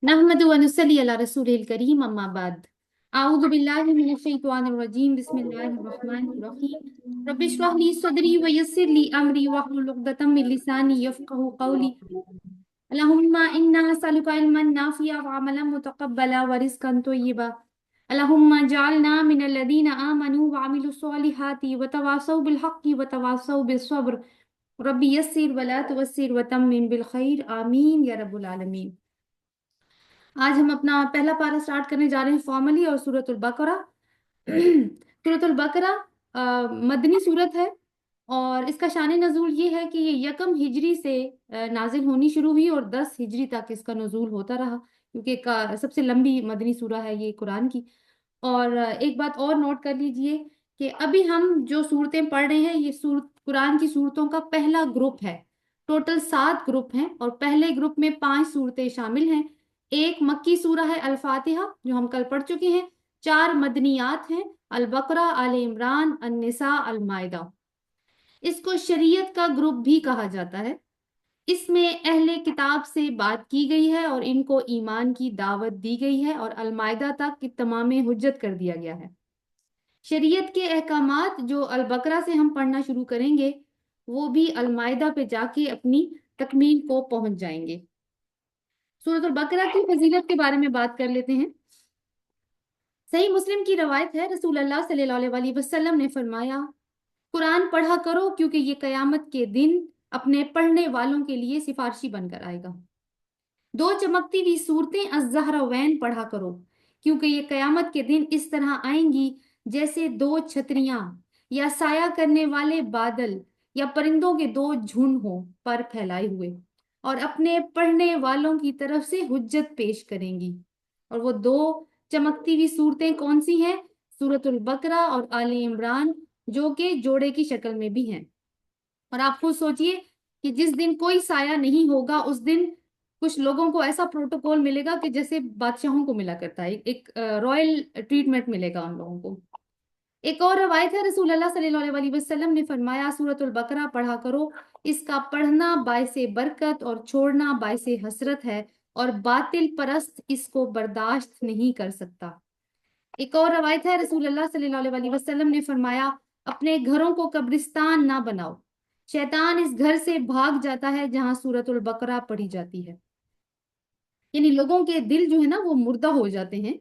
नहमदु व नुसल्ली अला रसूलिल करीम अम्मा बाद अऊज़ु बिल्लाहि मिनश शैतानिर रजीम बिस्मिल्लाहिर रहमानिर रहीम रब्बि इश्रह ली सदरी व यस्सिर ली अमरी वहलुल उक़दतम मिन लिसानी यफ़क़हू क़ौली अल्लाहुम्मा इन्ना नसअलुका इल्मन नाफ़िअ व अमलन मुतक़ब्बला व रिज़्क़न तय्यिबा अल्लाहुम्मा जअलना मिनल लज़ीना आमनू व अमिलुस स्वालिहाति व तवासौ बिल हक़्क़ि व तवासौ बिस सब्र रब्बि यस्सिर व ला तुअस्सिर व तम्मिम बिल खैर आमीन या रब्बुल आलमीन। आज हम अपना पहला पारा स्टार्ट करने जा रहे हैं फॉर्मली और सूरतुल बकरा। सूरतुल बकरा मदनी सूरत है और इसका शान नज़ूल ये है कि ये यकम हिजरी से नाजिल होनी शुरू हुई और 10 हिजरी तक इसका नज़ूल होता रहा, क्योंकि सबसे लंबी मदनी सूरा है ये कुरान की। और एक बात और नोट कर लीजिए कि अभी हम जो सूरतें पढ़ रहे हैं ये सूरत कुरान की सूरतों का पहला ग्रुप है। टोटल 7 ग्रुप हैं और पहले ग्रुप में 5 सूरतें शामिल हैं। एक मक्की सूरा है अल फातिहा जो हम कल पढ़ चुके हैं। 4 मदनियात हैं, अल बकरा, आले इमरान, अन निसा, अल माइदा। इसको शरीयत का ग्रुप भी कहा जाता है। इसमें अहले किताब से बात की गई है और इनको ईमान की दावत दी गई है और अल माइदा तक की तमाम हुज्जत कर दिया गया है। शरीयत के अहकामात जो अल बकरा से हम पढ़ना शुरू करेंगे वो भी अल माइदा पे जाके अपनी तकमील को पहुंच जाएंगे। सूरत अल बकरा की फजीलत के बारे में बात कर लेते हैं। सही मुस्लिम की रवायत है, रसूल अल्लाह सल्लल्लाहु अलैहि वसल्लम ने फरमाया, कुरान पढ़ा करो क्योंकि ये कयामत के दिन अपने पढ़ने वालों के लिए सिफारशी बनकर आएगा। दो चमकती हुई सूरतें अज़्ज़हरावैन पढ़ा करो क्योंकि ये कयामत के दिन इस तरह आएंगी जैसे दो छतरियां या साया करने वाले बादल या परिंदों के दो झुंड हो पर फैलाए हुए और अपने पढ़ने वालों की तरफ से हुज्जत पेश करेंगी। और वो दो चमकती हुई सूरतें कौन सी हैं? सूरतुल बकरा और आले इमरान, जो कि जोड़े की शक्ल में भी हैं। और आप खुद सोचिए कि जिस दिन कोई साया नहीं होगा उस दिन कुछ लोगों को ऐसा प्रोटोकॉल मिलेगा कि जैसे बादशाहों को मिला करता है, एक रॉयल ट्रीटमेंट मिलेगा उन लोगों को। एक और रवायत है, रसूल अल्लाह सल्लल्लाहु अलैहि वसल्लम ने फरमाया, सूरतुल बकरा पढ़ा करो, इसका पढ़ना बायसे बरकत और छोड़ना बायसे हसरत है और बातिल परस्त इसको बर्दाश्त नहीं कर सकता। एक और रवायत है, रसूल अल्लाह सल्लल्लाहु अलैहि वसल्लम ने फरमाया, अपने घरों को कब्रिस्तान ना बनाओ, शैतान इस घर से भाग जाता है जहां सूरतुल बकरा पढ़ी जाती है। यानी लोगों के दिल जो है ना वो मुर्दा हो जाते हैं।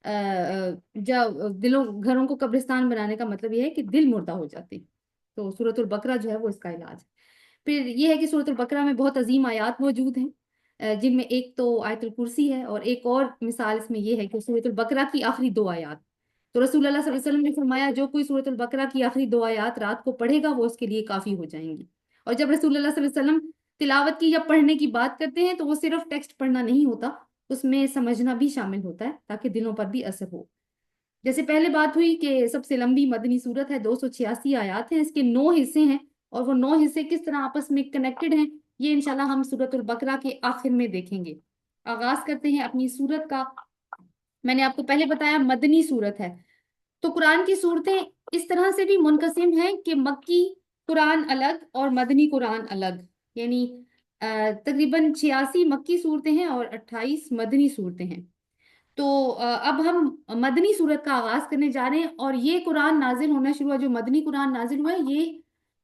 जब दिलों घरों को कब्रिस्तान बनाने का मतलब ये है कि दिल मुर्दा हो जाते हैं। तो सूरतुल बकरा जो है वो इसका इलाज है। फिर ये है कि सूरतुल बकरा में बहुत अजीम आयात मौजूद हैं, जिनमें एक तो आयतुल कुर्सी है और एक और मिसाल इसमें ये है कि सूरतुल बकरा की आखिरी 2 आयात। तो रसूल अल्लाह सल्लल्लाहु अलैहि वसल्लम ने फरमाया, जो कोई सूरतुल बकरा की आखिरी 2 आयात रात को पढ़ेगा वो उसके लिए काफी हो जाएंगी। और जब रसूल अल्लाह सल्लल्लाहु अलैहि वसल्लम तिलावत की या पढ़ने की बात करते हैं तो वो सिर्फ टेक्स्ट पढ़ना नहीं होता, उसमें समझना भी शामिल होता है ताकि दिलों पर भी असर हो। जैसे पहले बात हुई कि सबसे लंबी मदनी सूरत है, 286 आयात हैं, इसके 9 हिस्से हैं और वो 9 हिस्से किस तरह आपस में कनेक्टेड हैं ये इंशाल्लाह हम सूरतुल बकरा के आखिर में देखेंगे। आगाज करते हैं अपनी सूरत का। मैंने आपको पहले बताया मदनी सूरत है, तो कुरान की सूरतें इस तरह से भी मुनकसिम हैं कि मक्की कुरान अलग और मदनी कुरान अलग। यानी तकरीबन 86 मक्की सूरतें हैं और 28 मदनी सूरतें हैं। तो अब हम मदनी सूरत का आगाज करने जा रहे हैं और ये कुरान नाजिल होना शुरू हुआ, जो मदनी कुरान नाजिल हुआ है ये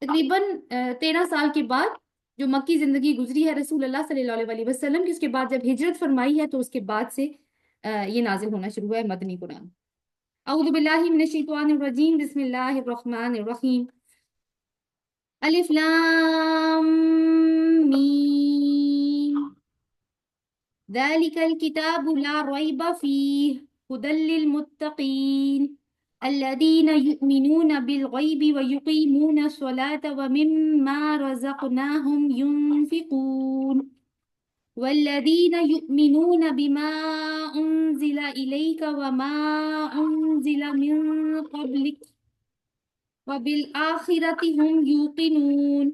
तकरीबन 13 साल के बाद जो मक्की जिंदगी गुजरी है रसूल अल्लाह सल्लल्लाहु अलैहि वसल्लम की, उसके बाद जब हिजरत फरमाई है तो उसके बाद से ये नाजिल होना शुरू हुआ है मदनी कुरान। अऊज़ु बिल्लाहि मिनश शैतानिर रजीम, बिस्मिल्लाहिर रहमानिर रहीम, अलिफ लाम मीम, ज़ालिकल किताबु ला रैब फीह हुदल लिल मुत्तकीन अल्लज़ीना युमिनूना बिल गैबि व युकीमूना अस्सलाता व मिम्मा रज़क़नाहुम युनफिकून वल्लज़ीना युमिनूना बिमा उन्ज़िला इलैका व मा उन्ज़िला मिन क़ब्लिक व बिल आखिरति हुम यूक़िनून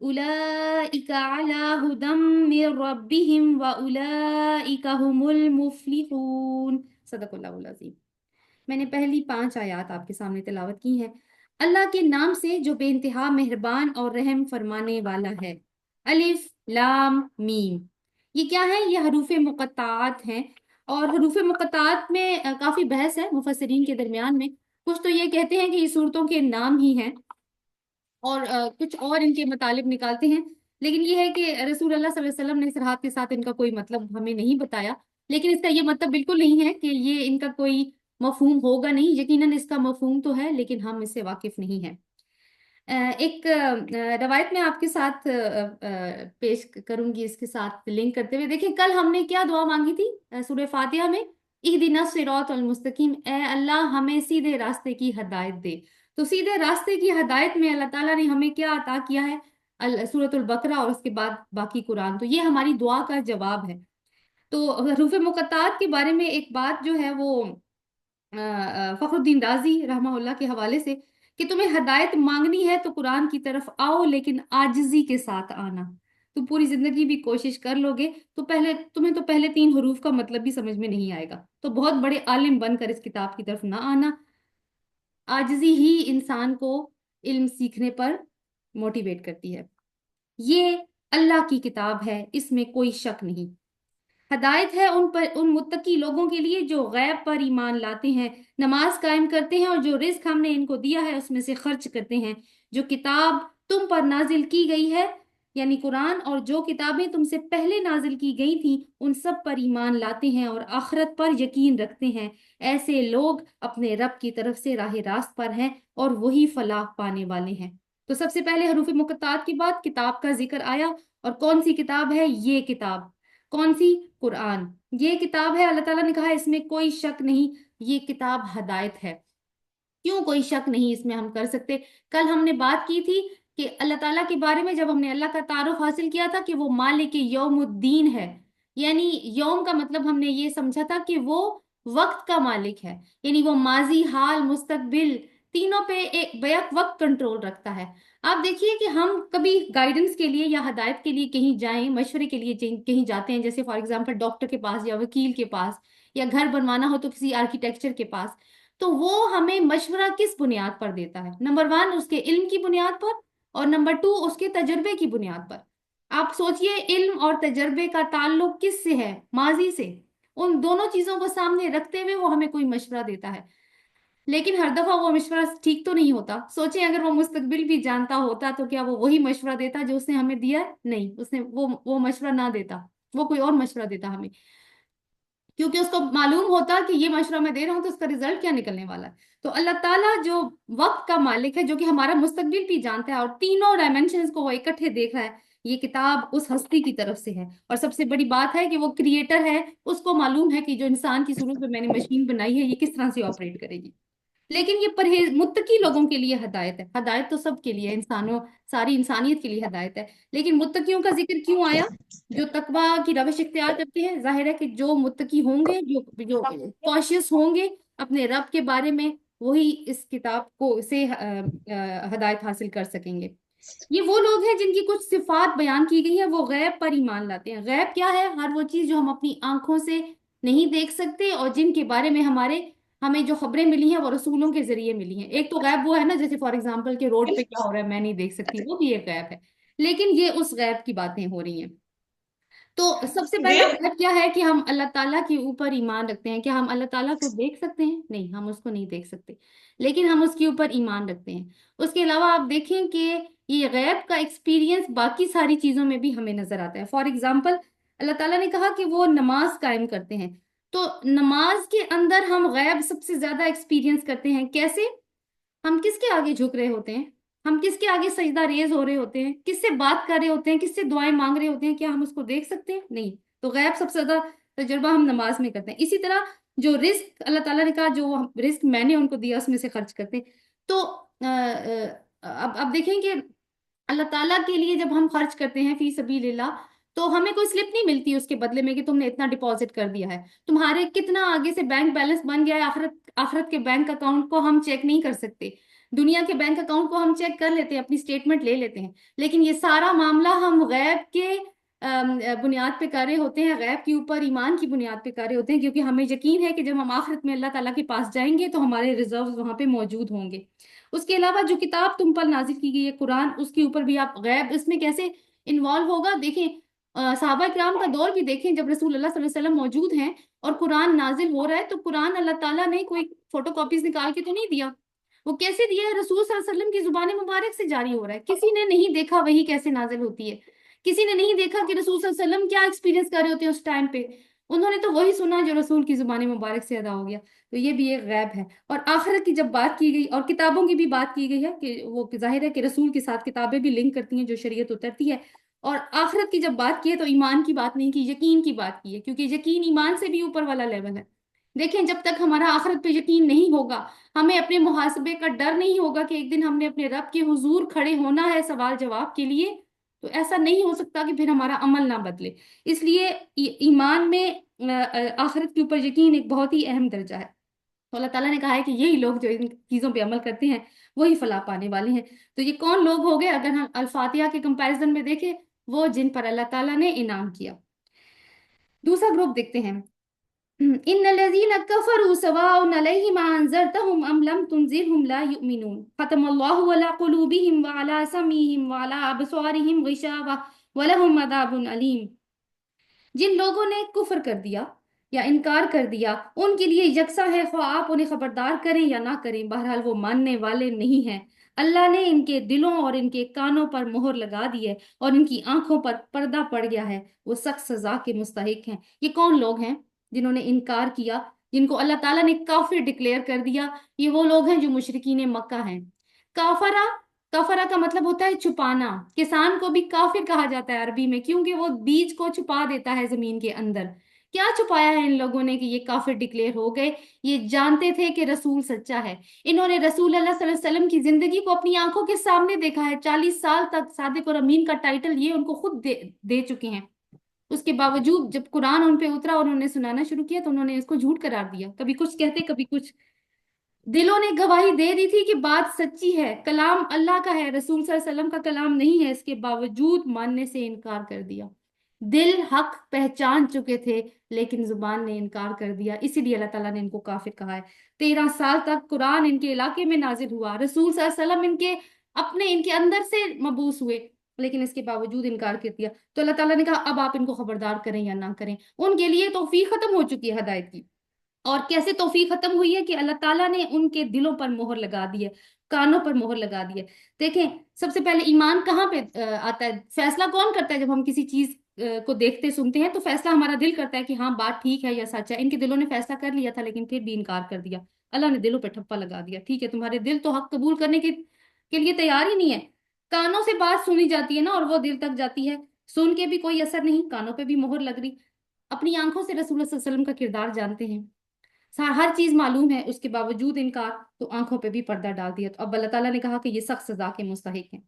उलाइका अला हुदम मिर रब्बिहिम व उलाइका हुमुल मुफ्लिहून। सदक़ल्लाहुल अज़ीम। मैंने पहली 5 आयात आपके सामने तिलावत की हैं। अल्लाह के नाम से जो बेइंतहा मेहरबान और रहम फरमाने वाला है। अलिफ लाम मीम, یہ کیا ہے؟ یہ حروف مقطعات ہیں، اور حروف مقطعات میں کافی بحث ہے مفسرین کے درمیان میں۔ کچھ تو یہ کہتے ہیں کہ یہ صورتوں کے نام ہی ہیں، اور کچھ اور ان کے مطالب نکالتے ہیں، لیکن یہ ہے کہ رسول اللہ صلی اللہ علیہ وسلم نے صراحت کے ساتھ ان کا کوئی مطلب ہمیں نہیں بتایا، لیکن اس کا یہ مطلب بالکل نہیں ہے کہ یہ ان کا کوئی مفہوم ہوگا نہیں، یقیناً اس کا مفہوم تو ہے لیکن ہم اس سے واقف نہیں ہیں۔ ایک روایت میں آپ کے ساتھ پیش کروں گی، اس کے ساتھ لنک کرتے ہوئے دیکھیں کل ہم نے کیا دعا مانگی تھی سورہ فاتحہ میں؟ اہدنا الصراط المستقیم، اے اللہ ہمیں سیدھے راستے کی ہدایت دے۔ تو سیدھے راستے کی ہدایت میں اللہ تعالیٰ نے ہمیں کیا عطا کیا ہے؟ سورۃ البقرہ اور اس کے بعد باقی قرآن، تو یہ ہماری دعا کا جواب ہے۔ تو حروف مقطعات کے بارے میں ایک بات جو ہے وہ فخر الدین رازی رحمہ اللہ کے حوالے سے، کہ تمہیں ہدایت مانگنی ہے تو قرآن کی طرف آؤ لیکن عاجزی کے ساتھ آنا۔ تم پوری زندگی بھی کوشش کر لو گے تو تمہیں تو پہلے 3 حروف کا مطلب بھی سمجھ میں نہیں آئے گا، تو بہت بڑے عالم بن کر اس کتاب کی طرف نہ آنا۔ عاجزی ہی انسان کو علم سیکھنے پر موٹیویٹ کرتی ہے۔ یہ اللہ کی کتاب ہے، اس میں کوئی شک نہیں۔ ہدایت ہے ان متقی لوگوں کے لیے جو غیب پر ایمان لاتے ہیں، نماز قائم کرتے ہیں، اور جو رزق ہم نے ان کو دیا ہے اس میں سے خرچ کرتے ہیں۔ جو کتاب تم پر نازل کی گئی ہے یعنی قرآن، اور جو کتابیں تم سے پہلے نازل کی گئی تھیں ان سب پر ایمان لاتے ہیں اور آخرت پر یقین رکھتے ہیں، ایسے لوگ اپنے رب کی طرف سے راہ راست پر ہیں اور وہی فلاح پانے والے ہیں۔ تو سب سے پہلے حروف مقطعات کے بعد کتاب کا ذکر آیا، اور کون سی کتاب ہے یہ کتاب؟ کون سی؟ قرآن۔ یہ کتاب ہے، اللہ تعالیٰ نے کہا اس میں کوئی شک نہیں، یہ کتاب ہدایت ہے۔ کیوں کوئی شک نہیں اس میں ہم کر سکتے؟ کل ہم نے بات کی تھی کہ اللہ تعالیٰ کے بارے میں جب ہم نے اللہ کا تعارف حاصل کیا تھا کہ وہ مالک یوم الدین ہے، یعنی یوم کا مطلب ہم نے یہ سمجھا تھا کہ وہ وقت کا مالک ہے، یعنی وہ ماضی، حال، مستقبل تینوں پہ ایک بیک وقت کنٹرول رکھتا ہے۔ آپ دیکھیے کہ ہم کبھی گائیڈنس کے لیے یا ہدایت کے لیے کہیں جائیں، مشورے کے لیے کہیں جاتے ہیں، جیسے فار ایگزامپل ڈاکٹر کے پاس یا وکیل کے پاس، یا گھر بنوانا ہو تو کسی آرکیٹیکچر کے پاس، تو وہ ہمیں مشورہ کس بنیاد پر دیتا ہے؟ نمبر 1 اس کے علم کی بنیاد پر، اور نمبر 2 اس کے تجربے کی بنیاد پر۔ آپ سوچئے علم اور تجربے کا تعلق کس سے ہے؟ ماضی سے۔ ان دونوں چیزوں کو سامنے رکھتے ہوئے وہ ہمیں کوئی مشورہ دیتا ہے، لیکن ہر دفعہ وہ مشورہ ٹھیک تو نہیں ہوتا۔ سوچیں اگر وہ مستقبل بھی جانتا ہوتا تو کیا وہ وہی مشورہ دیتا جو اس نے ہمیں دیا ہے؟ نہیں، اس نے وہ مشورہ نہ دیتا، وہ کوئی اور مشورہ دیتا ہمیں، کیونکہ اس کو معلوم ہوتا کہ یہ مشورہ میں دے رہا ہوں تو اس کا رزلٹ کیا نکلنے والا ہے۔ تو اللہ تعالیٰ جو وقت کا مالک ہے، جو کہ ہمارا مستقبل بھی جانتا ہے اور تینوں ڈائمینشنز کو وہ اکٹھے دیکھ رہا ہے، یہ کتاب اس ہستی کی طرف سے ہے۔ اور سب سے بڑی بات ہے کہ وہ کریٹر ہے، اس کو معلوم ہے کہ جو انسان کی صورت میں میں نے مشین بنائی ہے یہ کس طرح سے آپریٹ کرے گی۔ لیکن یہ پرہیز متقی لوگوں کے لیے ہدایت ہے۔ ہدایت تو سب کے لیے، انسانوں، ساری انسانیت کے لیے ہدایت ہے، لیکن متقیوں کا ذکر کیوں آیا؟ جو تقوی کی روش اختیار کرتے ہیں، ظاہر ہے کہ جو متقی ہوں گے، جو کاشیس ہوں گے اپنے رب کے بارے میں، وہی اس کتاب کو سے ہدایت حاصل کر سکیں گے۔ یہ وہ لوگ ہیں جن کی کچھ صفات بیان کی گئی ہیں، وہ غیب پر ایمان لاتے ہیں۔ غیب کیا ہے؟ ہر وہ چیز جو ہم اپنی آنکھوں سے نہیں دیکھ سکتے اور جن کے بارے میں ہمیں جو خبریں ملی ہیں وہ رسولوں کے ذریعے ملی ہیں۔ ایک تو غیب وہ ہے نا، جیسے فار ایگزامپل کہ روڈ پہ کیا ہو رہا ہے میں نہیں دیکھ سکتی، وہ بھی ایک غیب ہے، لیکن یہ اس غیب کی باتیں ہو رہی ہیں۔ تو سب سے پہلا غیب کیا ہے کہ ہم اللہ تعالیٰ کے اوپر ایمان رکھتے ہیں۔ کیا ہم اللہ تعالیٰ کو دیکھ سکتے ہیں؟ نہیں، ہم اس کو نہیں دیکھ سکتے، لیکن ہم اس کے اوپر ایمان رکھتے ہیں۔ اس کے علاوہ آپ دیکھیں کہ یہ غیب کا ایکسپیرینس باقی ساری چیزوں میں بھی ہمیں نظر آتا ہے۔ فار ایگزامپل اللہ تعالیٰ نے کہا کہ وہ نماز قائم کرتے ہیں، تو نماز کے اندر ہم غیب سب سے زیادہ ایکسپیرینس کرتے ہیں۔ کیسے؟ ہم کس کے آگے جھک رہے ہوتے ہیں؟ ہم کس کے آگے سجدہ ریز ہو رہے ہوتے ہیں؟ کس سے بات کر رہے ہوتے ہیں؟ کس سے دعائیں مانگ رہے ہوتے ہیں؟ کیا ہم اس کو دیکھ سکتے ہیں؟ نہیں۔ تو غیب سب سے زیادہ تجربہ ہم نماز میں کرتے ہیں۔ اسی طرح جو رزق اللہ تعالیٰ نے کہا جو رزق میں نے ان کو دیا اس میں سے خرچ کرتے ہیں۔ تو اب دیکھیں کہ اللہ تعالیٰ کے لیے جب ہم خرچ کرتے ہیں فی سبیل اللہ، تو ہمیں کوئی سلپ نہیں ملتی اس کے بدلے میں کہ تم نے اتنا ڈپازٹ کر دیا ہے، تمہارے کتنا آگے سے بینک بیلنس بن گیا ہے۔ آخرت کے بینک اکاؤنٹ کو ہم چیک نہیں کر سکتے، دنیا کے بینک اکاؤنٹ کو ہم چیک کر لیتے ہیں، اپنی سٹیٹمنٹ لے لیتے ہیں، لیکن یہ سارا معاملہ ہم غیب کے بنیاد پہ کر رہے ہوتے ہیں، غیب کے اوپر ایمان کی بنیاد پہ کر رہے ہوتے ہیں، کیونکہ ہمیں یقین ہے کہ جب ہم آخرت میں اللہ تعالیٰ کے پاس جائیں گے تو ہمارے ریزروز وہاں پہ موجود ہوں گے۔ اس کے علاوہ جو کتاب تم پر نازل کی گئی ہے قرآن، اس کے اوپر بھی آپ غیب اس میں کیسے انوالو ہوگا؟ دیکھیں साहबा किराम का दौर भी देखें, जब रसूल अल्लाह सल्लल्लाहु अलैहि वसल्लम मौजूद हैं और कुरान नाजिल हो रहा है, तो कुरान अल्लाह ताला ने कोई फोटो कॉपीज निकाल के तो नहीं दिया। वो कैसे दिया है? रसूल सल्लल्लाहु अलैहि वसल्लम की जुबान मुबारक से जारी हो रहा है। किसी ने नहीं देखा वही कैसे नाजिल होती है, किसी ने नहीं देखा कि रसूल सल्लल्लाहु अलैहि वसल्लम क्या एक्सपीरियंस कर रहे होते हैं उस टाइम पे। उन्होंने तो वही सुना जो रसूल की जुबान मुबारक से अदा हो गया। तो ये भी एक गैब है। और आखिरत की जब बात की गई और किताबों की भी बात की गई है, कि वो जाहिर है कि रसूल के साथ किताबें भी लिंक करती हैं जो शरीयत उतरती है। और आखिरत की जब बात की है तो ईमान की बात नहीं की, यकीन की बात की है, क्योंकि यकीन ईमान से भी ऊपर वाला लेवल है। देखें, जब तक हमारा आखिरत पे यकीन नहीं होगा, हमें अपने मुहासबे का डर नहीं होगा कि एक दिन हमने अपने रब के हुजूर खड़े होना है सवाल जवाब के लिए, तो ऐसा नहीं हो सकता कि फिर हमारा अमल ना बदले। इसलिए ईमान में आखिरत के ऊपर यकीन एक बहुत ही अहम दर्जा है। तो अल्लाह ताला ने कहा है कि यही लोग जो इन चीजों पे अमल करते हैं वही फलाह पाने वाले हैं। तो ये कौन लोग हो गए? अगर हम अल फातिहा के कंपैरिजन में देखें, वो जिन पर अल्लाह ताला ने इनाम किया। दूसरा ग्रुप देखते हैं। इन्नल्लज़ीना कफरू सवाउन अलैहिम अअंज़रतहुम अम लम तुनज़िरहुम ला युमिनून खतमल्लाहु अला कुलूबिहिम व अला समीहिम व अला अबसारिहिम गिशावा व लहुम अज़ाबुन अलीम। जिन लोगों ने कुफर कर दिया या इनकार कर दिया, उनके लिए यकसा है, ख्वाह आप उन्हें खबरदार करें या ना करें, बहरहाल वो मानने वाले नहीं हैं। अल्लाह ने इनके दिलों और इनके कानों पर मोहर लगा दी है और इनकी आंखों पर पर्दा पड़ गया है, वो सख्त सजा के मुस्तहिक हैं। ये कौन लोग हैं जिन्होंने इनकार किया, जिनको अल्लाह ताला ने काफिर डिक्लेयर कर दिया? ये वो लोग हैं जो मुशरिकीन मक्का हैं। काफरा, कफरा का मतलब होता है छुपाना। किसान को भी काफिर कहा जाता है अरबी में, क्योंकि वो बीज को छुपा देता है जमीन के अंदर। क्या छुपाया है इन लोगों ने कि ये काफिर डिक्लेयर हो गए? ये जानते थे कि रसूल सच्चा है। इन्होंने रसूल अल्लाह सल्लल्लाहु अलैहि वसल्लम की जिंदगी को अपनी आंखों के सामने देखा है। 40 साल तक सादिक और अमीन का टाइटल ये उनको खुद दे चुके हैं। उसके बावजूद जब कुरान उन पे उतरा और उन्होंने सुनाना शुरू किया, तो उन्होंने इसको झूठ करार दिया। कभी कुछ कहते, कभी कुछ। दिलों ने गवाही दे दी थी कि बात सच्ची है, कलाम अल्लाह का है, रसूल सल्लल्लाहु अलैहि वसल्लम का कलाम नहीं है, इसके बावजूद मानने से इनकार कर दिया। दिल हक पहचान चुके थे, लेकिन जुबान ने इनकार कर दिया। इसीलिए अल्लाह ताला ने इनको काफिर कहा है। 13 साल तक कुरान इनके इलाके में नाजिल हुआ, रसूल सल्लल्लाहु अलैहि वसल्लम इनके अंदर से मबूस हुए, लेकिन इसके बावजूद इनकार कर दिया। तो अल्लाह ताला ने कहा अब आप इनको खबरदार करें या ना करें। उनके लिए तौफीक खत्म हो चुकी है हिदायत की। और कैसे तौफीक खत्म हुई है? कि अल्लाह ताला ने उनके दिलों पर मोहर लगा दी है, कानों पर मोहर लगा दी है। देखें, सबसे पहले ईमान कहाँ पे आता है? फैसला कौन करता है? जब हम किसी चीज को देखते सुनते हैं तो फैसला हमारा दिल करता है कि हाँ बात ठीक है या सच है। इनके दिलों ने फैसला कर लिया था, लेकिन फिर भी इनकार कर दिया। अल्लाह ने दिलों पे ठप्पा लगा दिया। ठीक है, तुम्हारे दिल तो हक कबूल करने के लिए तैयार ही नहीं है। कानों से बात सुनी जाती है ना, और वो दिल तक जाती है, सुन के भी कोई असर नहीं, कानों पे भी मोहर लग रही। अपनी आंखों से रसूल सल्लल्लाहु अलैहि वसल्लम का किरदार जानते हैं, हर चीज मालूम है, उसके बावजूद इनकार, तो आंखों पे भी पर्दा डाल दिया। तो अब अल्लाह ताला ने कहा कि ये सख्त सजा के मुस्तहिक हैं।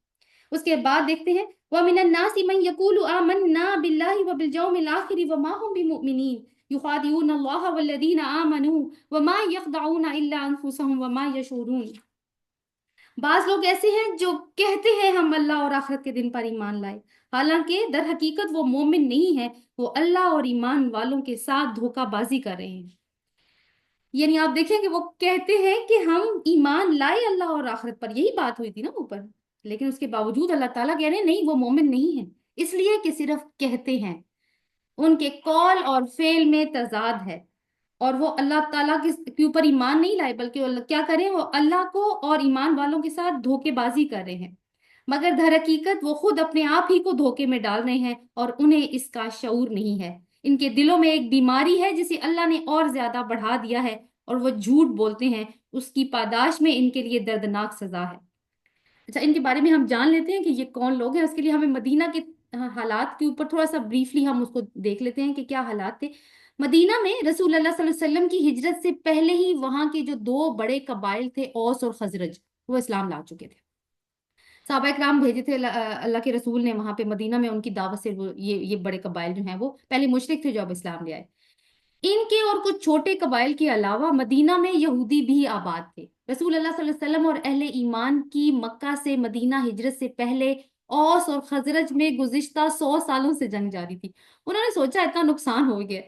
उसके बाद देखते हैं, व मिनन नासी मन यकूलु आमन्ना बिल्लाहि व बिल यौमिल आखिर व मा हुम बिमुमिनीन युखादिऊन अल्लाह वल्लदीना आमनू व मा यखदऊन इल्ला अनफुसहुम व मा यशूरून। बाज लोग ऐसे हैं जो कहते हैं हम अल्लाह और आखिरत के दिन पर ईमान लाए, हालांकि दर हकीकत वो मोमिन नहीं है, वो अल्लाह और ईमान वालों के साथ धोखाबाजी कर रहे हैं। यानी आप देखें कि वो कहते हैं कि हम ईमान लाए अल्लाह और आखिरत पर, यही बात हुई थी ना ऊपर, लेकिन उसके बावजूद अल्लाह ताला कह रहे हैं नहीं, वो मोमिन नहीं है, इसलिए कि सिर्फ कहते हैं। उनके कौल और फेल में तजाद है, और वो अल्लाह ताला के ऊपर ईमान नहीं लाए, बल्कि वो क्या करें, वो अल्लाह को और ईमान वालों के साथ धोखेबाजी कर रहे हैं। मगर दर हकीकत वो खुद अपने आप ही को धोखे में डाल रहे हैं और उन्हें इसका शऊर नहीं है। इनके दिलों में एक बीमारी है जिसे अल्लाह ने और ज्यादा बढ़ा दिया है, और वो झूठ बोलते हैं। उसकी पादाश में इनके लिए दर्दनाक सजा है। अच्छा, इनके बारे में हम जान लेते हैं कि ये कौन लोग हैं। उसके लिए हमें मदीना के हालात के ऊपर थोड़ा सा ब्रीफली हम उसको देख लेते हैं कि क्या हालात थे मदीना में। रसूल अल्लाह सल्लल्लाहु अलैहि वसल्लम की हिजरत से पहले ही वहां के जो दो बड़े कबाइल थे, औस और खजरज, वो इस्लाम ला चुके थे। साहबा इकराम भेजे थे अल्लाह के रसूल ने वहां पे मदीना में, उनकी दावत से वो ये बड़े कबाइल जो हैं वो पहले मुशरिक थे जो अब इस्लाम ले आए। इनके और कुछ छोटे कबाइल के अलावा मदीना में यहूदी भी आबाद थे। रसूल अल्लाह सल्लल्लाहु अलैहि वसल्लम और अहले ईमान की मक्का से मदीना हिजरत से पहले औस और खजरज में गुज़िश्ता 100 सालों से जंग जारी थी। उन्होंने सोचा इतना नुकसान हो गया,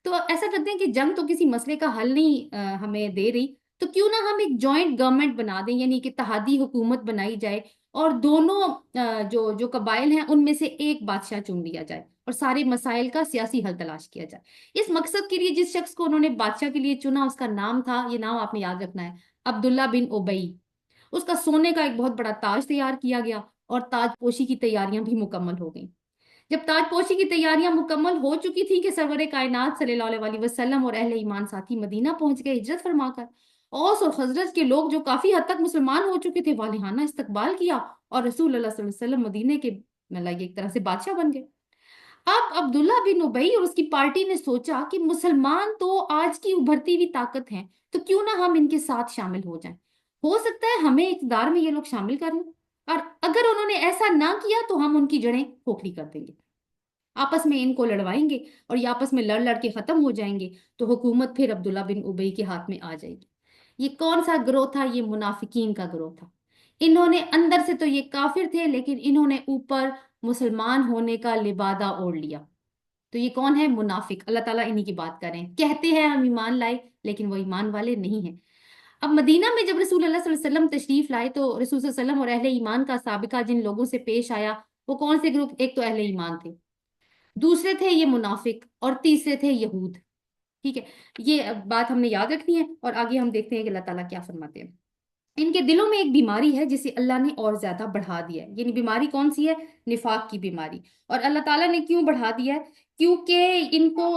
तो ऐसा करते हैं कि जंग तो किसी मसले का हल नहीं हमें दे रही, तो क्यों ना हम एक जॉइंट गवर्नमेंट बना दें, यानी कि इत्तेहादी हुकूमत बनाई जाए, और दोनों जो जो कबाइल हैं उनमें से एक बादशाह चुन लिया जाए, और सारे मसाइल का सियासी हल तलाश किया जाए। इस मकसद के लिए जिस शख्स को उन्होंने बादशाह के लिए चुना, उसका नाम था, ये नाम आपने याद रखना है, अब्दुल्ला बिन उबई। उसका सोने का एक बहुत बड़ा ताज तैयार किया गया और ताजपोशी की तैयारियां भी मुकम्मल हो गई। जब ताजपोशी की तैयारियां मुकम्मल हो चुकी थी कि सरवरे कायनात सल्लल्लाहु अलैहि वसल्लम और अहले ईमान साथी मदीना पहुंच गए हिजरत फरमाकर, औस और खजरज के लोग जो काफी हद तक मुसलमान हो चुके थे वालिहाना इस्तकबाल किया और रसूल अल्लाह सल्लल्लाहु अलैहि वसल्लम मदीने के मतलब एक तरह से बादशाह बन गए। अब अब्दुल्ला बिन उबई और उसकी पार्टी ने सोचा कि मुसलमान तो आज की उभरती हुई ताकत हैं, तो क्यों ना हम इनके साथ शामिल हो जाएं। हो सकता है हमें इक़्तिदार में ये लोग शामिल कर लें, और अगर उन्होंने ऐसा ना किया तो हम उनकी जड़ें खोखली कर देंगे, आपस में इनको लड़वाएंगे और ये आपस में लड़ लड़ के खत्म हो जाएंगे, तो हुकूमत फिर अब्दुल्ला बिन उबई के हाथ में आ जाएगी। ये कौन सा ग्रोह था? ये मुनाफिकीन का ग्रोह था। इन्होंने अंदर से तो ये काफिर थे, लेकिन इन्होंने ऊपर मुसलमान होने का लिबादा ओढ़ लिया। तो ये कौन है? मुनाफिक। अल्लाह ताला इन्हीं की बात कर रहे हैं। कहते हैं हम ईमान लाए, लेकिन वो ईमान वाले नहीं हैं। अब मदीना में जब रसूल अल्लाह सल्लल्लाहु अलैहि वसल्लम तशरीफ लाए, तो रसूल सल्लल्लाहु अलैहि वसल्लम और अहले ईमान का साबिका जिन लोगों से पेश आया, वो कौन से ग्रुप? एक तो अहले ईमान थे, दूसरे थे ये मुनाफिक, और तीसरे थे यहूद। ठीक है, ये बात हमने याद रखनी है। और आगे हम देखते हैं कि अल्लाह ताला क्या फरमाते हैं। इनके दिलों में एक बीमारी है जिसे अल्लाह ने और ज्यादा बढ़ा दिया है। यानी बीमारी कौन सी है? निफाक की बीमारी। और अल्लाह ताला ने क्यों बढ़ा दिया है? क्योंकि इनको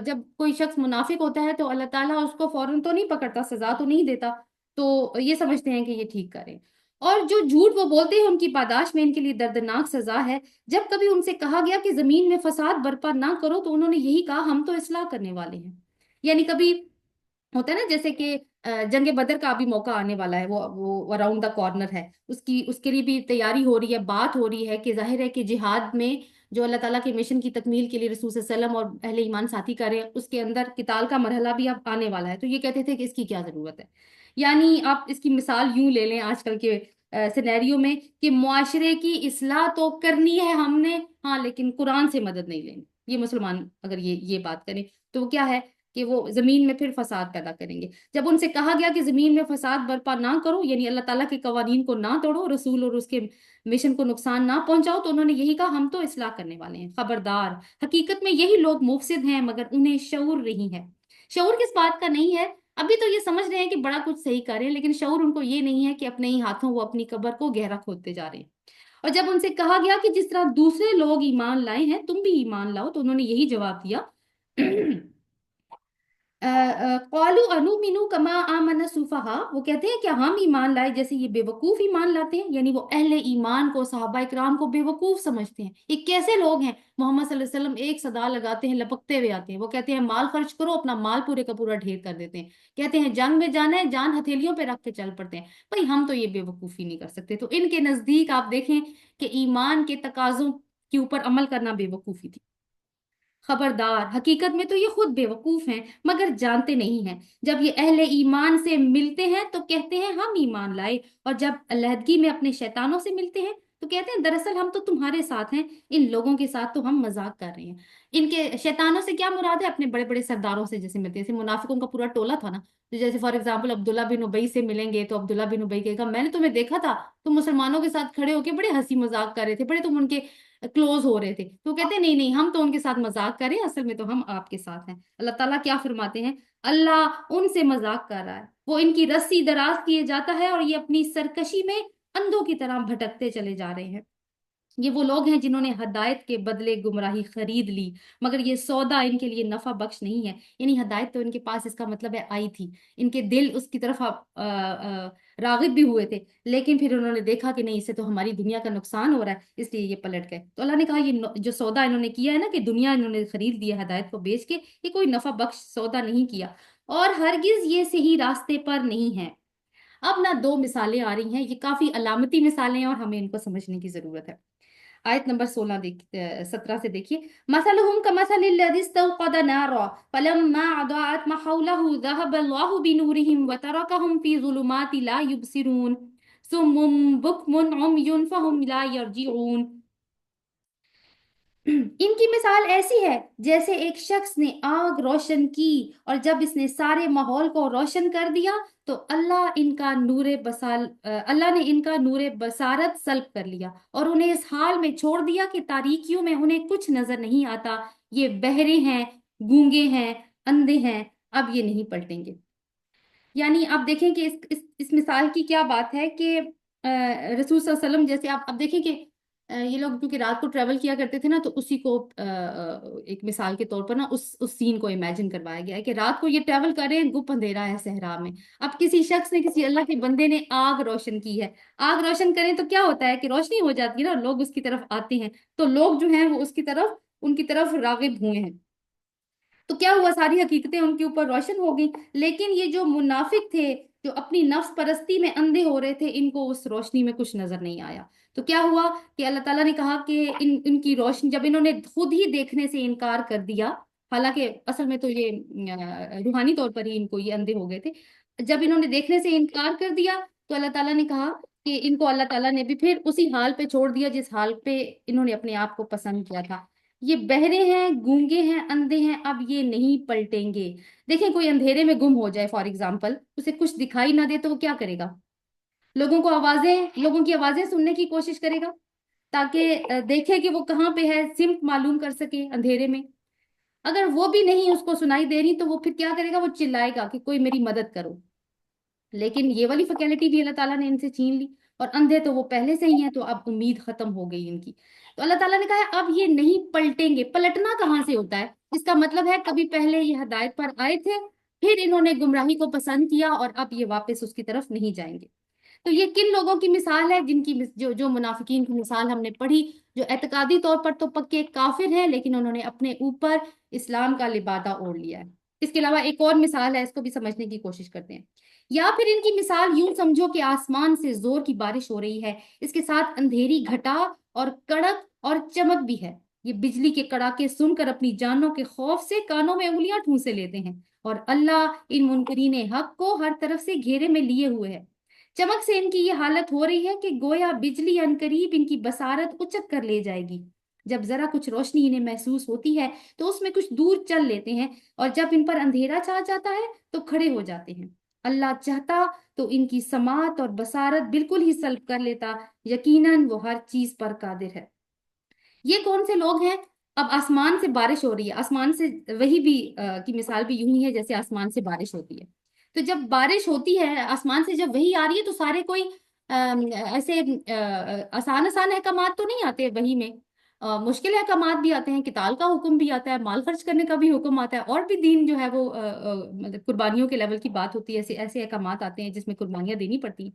जब कोई शख्स मुनाफिक होता है तो अल्लाह ताला उसको फौरन तो नहीं पकड़ता, सजा तो नहीं देता, तो ये समझते हैं कि ये ठीक करें। और जो झूठ वो बोलते हैं उनकी पादाश में इनके लिए दर्दनाक सजा है। जब कभी उनसे कहा गया कि जमीन में फसाद बर्पा ना करो, तो उन्होंने यही कहा, हम तो इस्लाह करने वाले हैं। यानी कभी होता है ना, जैसे कि जंगे बदर का अभी मौका आने वाला है, वो अराउंड द कॉर्नर है, उसकी उसके लिए भी तैयारी हो रही है, बात हो रही है कि जाहिर है कि जिहाद में जो अल्लाह ताला के मिशन की तकमील के लिए रसूल सल्लम और अहले ईमान साथी कर रहे हैं, उसके अंदर किताल का मरहला भी अब आने वाला है। तो ये कहते थे कि इसकी क्या जरूरत है। यानी आप इसकी मिसाल यूं ले लें आजकल के सिनेरियो में कि मुआशरे की इस्लाह तो करनी है हमने, हाँ, लेकिन कुरान से मदद नहीं लेनी। ये मुसलमान अगर ये बात करें तो क्या है कि वो जमीन में फिर फसाद पैदा करेंगे। जब उनसे कहा गया कि जमीन में फसाद बर्पा ना करो, यानी अल्लाह ताला के कवानीन को ना तोड़ो, रसूल और उसके मिशन को नुकसान ना पहुंचाओ, तो उन्होंने यही कहा, हम तो इस्लाह करने वाले हैं, खबरदार। हकीकत में यही लोग मुफसिद हैं, मगर उन्हें शऊर नहीं है। शऊर किस बात का नहीं है? अभी तो ये समझ रहे हैं कि बड़ा कुछ सही कर रहे हैं, लेकिन शऊर उनको ये नहीं है कि अपने ही हाथों वो अपनी कब्र को गहरा खोदते जा रहे हैं। और जब उनसे कहा गया कि जिस तरह दूसरे लोग ईमान लाए हैं तुम भी ईमान लाओ, तो उन्होंने यही जवाब दिया कौलू अनुमिनु कमा आमन सुफहा, वो कहते हैं क्या हम ईमान लाए जैसे ये बेवकूफ ईमान लाते हैं। यानी वो अहले ईमान को, सहाबा इकराम को बेवकूफ समझते हैं। ये कैसे लोग हैं? मोहम्मद सल्लल्लाहु अलैहि वसल्लम एक सदा लगाते हैं, लपकते हुए आते हैं, वो कहते हैं माल खर्च करो, अपना माल पूरे का पूरा ढेर कर देते हैं। कहते हैं जंग में जाना है, जान हथेलियों पे रख के चल पड़ते हैं। भाई हम तो ये बेवकूफी नहीं कर सकते। तो इनके नजदीक आप देखें कि ईमान के तकाजों के ऊपर अमल करना बेवकूफी थी। खबरदार, हकीकत में तो ये खुद बेवकूफ हैं, मगर जानते नहीं हैं। जब ये अहले ईमान से मिलते हैं तो कहते हैं हम ईमान लाए, और जब अलहदगी में अपने शैतानों से मिलते हैं तो कहते हैं दरअसल हम तो तुम्हारे साथ हैं, इन लोगों के साथ तो हम मजाक कर रहे हैं। इनके शैतानों से क्या मुराद है? अपने बड़े बड़े सरदारों से जैसे मिलते हैं, जैसे मुनाफिकों का पूरा टोला था ना। तो जैसे फॉर एग्जाम्पल अब्दुल्ला बिन उबई से मिलेंगे तो अब्दुल्ला बिन उबई कहेगा, मैंने तुम्हें देखा था, तुम मुसलमानों के साथ खड़े होके बड़े हंसी मजाक कर रहे थे, बड़े तुम उनके क्लोज हो रहे थे। तो कहते हैं नहीं नहीं, हम तो उनके साथ मजाक करें, असल में तो हम आपके साथ हैं। अल्लाह ताला क्या फरमाते हैं? अल्लाह उनसे मजाक कर रहा है, वो इनकी रस्सी दराज किए जाता है और ये अपनी सरकशी में अंधों की तरह भटकते चले जा रहे हैं। ये वो लोग हैं जिन्होंने हदायत के बदले गुमराही खरीद ली, मगर ये सौदा इनके लिए नफा बख्श नहीं है। यानी हदायत तो इनके पास, इसका मतलब है आई थी, इनके दिल उसकी तरफ रागिब भी हुए थे, लेकिन फिर उन्होंने देखा कि नहीं, इससे तो हमारी दुनिया का नुकसान हो रहा है, इसलिए ये पलट गए। तो अल्लाह ने कहा ये जो सौदा इन्होंने किया है ना, कि दुनिया इन्होंने खरीद ली है हदायत को बेच के, ये कोई नफा बख्श सौदा नहीं किया, और हरगिज ये सही रास्ते पर नहीं है। अब ना दो मिसालें आ रही हैं, ये काफी अलामती मिसालें हैं और हमें इनको समझने की जरूरत है। आयत नंबर 17 से देखिए, मसलहुम कमसलिल लज़ी इस्तौक़द नारा फलम्मा अज़ाअत मा हौलहु ज़हबल्लाहु बिनूरिहिम व तरकहुम फी ज़ुलुमाति ला युबसिरून सुम्मुम बुक्मुन उम्युन फहुम ला यरजिऊन। इनकी मिसाल ऐसी है जैसे एक शख्स ने आग रोशन की और जब इसने सारे माहौल को रोशन कर दिया तो अल्लाह ने इनका नूरे बसारत सल्ब कर लिया और उन्हें इस हाल में छोड़ दिया कि तारीकियों में उन्हें कुछ नजर नहीं आता। ये बहरे हैं, गूंगे हैं, अंधे हैं, अब ये नहीं पलटेंगे। यानी आप देखें कि इस मिसाल की क्या बात है कि रसूल सल्लल्लाहु अलैहि वसल्लम जैसे आप अब देखें कि ये लोग क्योंकि रात को ट्रेवल किया करते थे ना, तो उसी को एक मिसाल के तौर पर ना उस सीन को इमेजिन करवाया गया है कि रात को ये ट्रेवल कर रहे हैं, गुप अंधेरा है सहरा में। अब किसी शख्स ने, किसी अल्लाह के बंदे ने आग रोशन की है। आग रोशन करें तो क्या होता है कि रोशनी हो जाती है ना, लोग उसकी तरफ आते हैं, तो लोग जो हैं वो उसकी तरफ, उनकी तरफ रागिब हुए हैं। तो क्या हुआ, सारी हकीकतें उनके ऊपर रोशन हो गई। लेकिन ये जो मुनाफिक थे, जो अपनी नफ्स परस्ती में अंधे हो रहे थे, इनको उस रोशनी में कुछ नजर नहीं आया। तो क्या हुआ कि अल्लाह ताला ने कहा कि इनकी रोशनी, जब इन्होंने खुद ही देखने से इनकार कर दिया, हालांकि असल में तो ये रूहानी तौर पर ही इनको ये अंधे हो गए थे। जब इन्होंने देखने से इनकार कर दिया तो अल्लाह ताला ने कहा कि इनको अल्लाह ताला ने भी फिर उसी हाल पे छोड़ दिया जिस हाल पे इन्होंने अपने आप को पसंद किया था। ये बहरे हैं, गूंगे हैं, अंधे हैं, अब ये नहीं पलटेंगे। देखें, कोई अंधेरे में गुम हो जाए फॉर एग्जाम्पल, उसे कुछ दिखाई ना दे तो वो क्या करेगा? लोगों की आवाजें सुनने की कोशिश करेगा ताकि देखे कि वो कहाँ पे है, सिमत मालूम कर सके अंधेरे में। अगर वो भी नहीं उसको सुनाई दे रही तो वो फिर क्या करेगा? वो चिल्लाएगा कि कोई मेरी मदद करो। लेकिन ये वाली फैसिलिटी भी अल्लाह ताला ने इनसे छीन ली, और अंधे तो वो पहले से ही हैं, तो अब उम्मीद खत्म हो गई इनकी। तो अल्लाह ताला ने कहा है, अब ये नहीं पलटेंगे। पलटना कहाँ से होता है? इसका मतलब है कभी पहले ये हदायत पर आए थे, फिर इन्होंने गुमराही को पसंद किया और अब ये वापस उसकी तरफ नहीं जाएंगे। तो ये किन लोगों की मिसाल है? जो जो मुनाफिकीन की मिसाल हमने पढ़ी, जो एतकादी तौर पर तो पक्के काफिर हैं, लेकिन उन्होंने अपने ऊपर इस्लाम का लिबादा ओढ़ लिया है। इसके अलावा एक और मिसाल है, इसको भी समझने की कोशिश करते हैं। या फिर इनकी मिसाल यूं समझो कि आसमान से जोर की बारिश हो रही है, इसके साथ अंधेरी घटा और कड़क और चमक भी है। ये बिजली के कड़ाके सुनकर अपनी जानों के खौफ से कानों में उंगलियां ठूंसे लेते हैं, और अल्लाह इन मुनकरीन हक को हर तरफ से घेरे में लिए हुए है। चमक से इनकी ये हालत हो रही है कि गोया बिजली अनकरीब इनकी बसारत उचक कर ले जाएगी। जब जरा कुछ रोशनी इन्हें महसूस होती है तो उसमें कुछ दूर चल लेते हैं, और जब इन पर अंधेरा छा जाता है तो खड़े हो जाते हैं। अल्लाह चाहता तो इनकी समात और बसारत बिल्कुल ही सल्ब कर लेता, यकीनन वो हर चीज पर कादिर है। ये कौन से लोग हैं? अब आसमान से बारिश हो रही है, आसमान से, वही भी की मिसाल भी यूं ही है जैसे आसमान से बारिश होती है। तो जब बारिश होती है आसमान से, जब वही आ रही है, तो सारे कोई ऐसे आसान आसान अहकामात तो नहीं आते वही में। मुश्किल अहकामात भी आते हैं, किताल का हुक्म भी आता है, माल खर्च करने का भी हुक्म आता है, और भी दीन जो है वो मतलब कुर्बानियों के लेवल की बात होती है, ऐसे ऐसे अहकामात आते हैं जिसमें कुर्बानियां देनी पड़ती हैं।